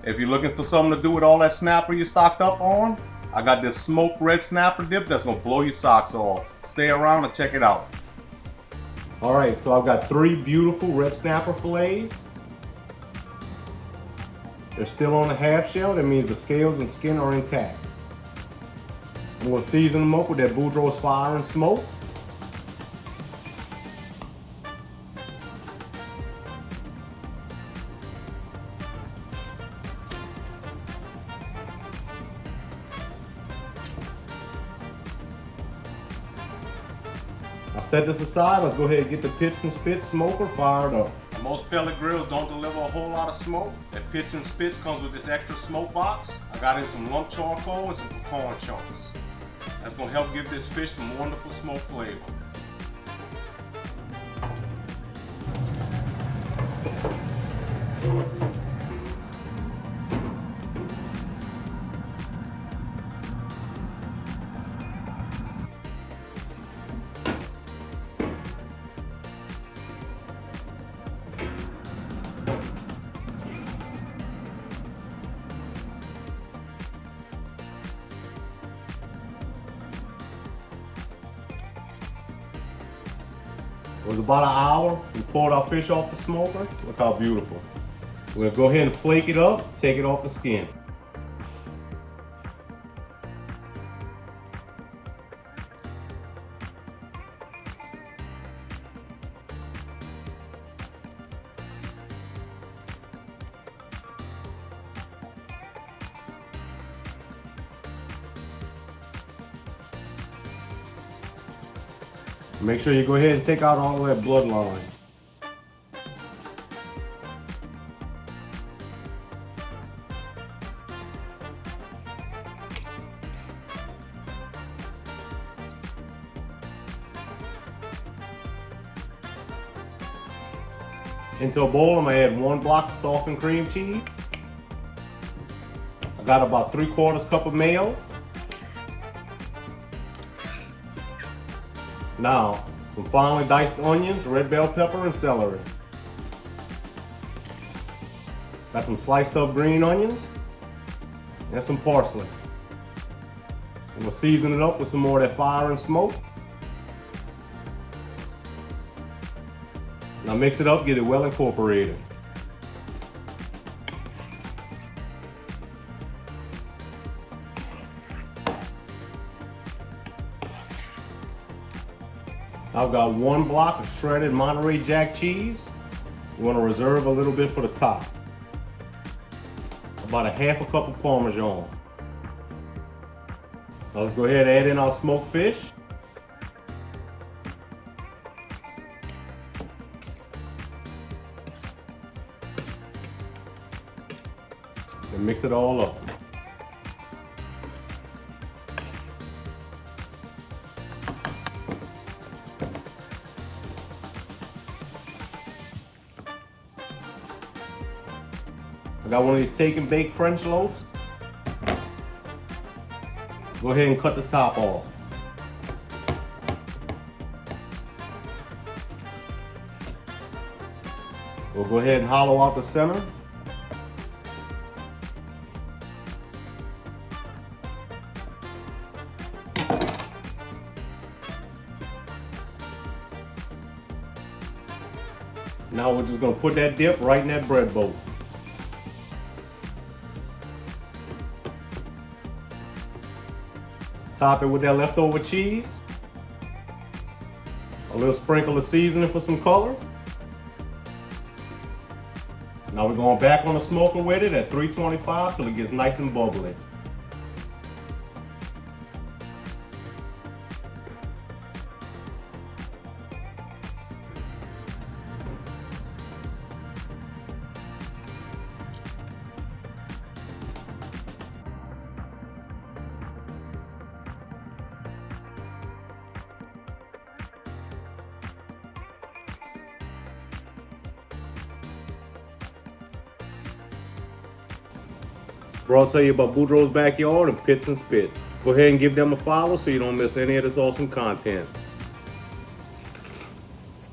If you're looking for something to do with all that snapper you stocked up on, I got this smoked red snapper dip that's gonna blow your socks off. Stay around and check it out. All right, so I've got 3 beautiful red snapper fillets. They're still on the half shell. That means the scales and skin are intact. I'm gonna season them up with that Boudreaux fire and smoke. I'll set this aside. Let's go ahead and get the pits and spits smoker fired up. Most pellet grills don't deliver a whole lot of smoke. That pits and spits comes with this extra smoke box. I got in some lump charcoal and some pecan chunks. That's gonna help give this fish some wonderful smoke flavor. It was about an hour. We pulled our fish off the smoker. Look how beautiful. We're gonna go ahead and flake it up, take it off the skin. Make sure you go ahead and take out all that bloodline. Into a bowl, I'm gonna add 1 block of softened cream cheese. I got about 3/4 cup of mayo. Now, some finely diced onions, red bell pepper, and celery. Got some sliced up green onions and some parsley. I'm gonna season it up with some more of that fire and smoke. Now mix it up, get it well incorporated. I've got 1 block of shredded Monterey Jack cheese. We want to reserve a little bit for the top. About 1/2 cup of Parmesan. Now let's go ahead and add in our smoked fish. And mix it all up. I got one of these take and bake French loaves. Go ahead and cut the top off. We'll go ahead and hollow out the center. Now we're just going to put that dip right in that bread bowl. Top it with that leftover cheese. A little sprinkle of seasoning for some color. Now we're going back on the smoker with it at 325 till it gets nice and bubbly. Bro, I'll tell you about Boudreaux's Backyard and Pits and Spits. Go ahead and give them a follow so you don't miss any of this awesome content.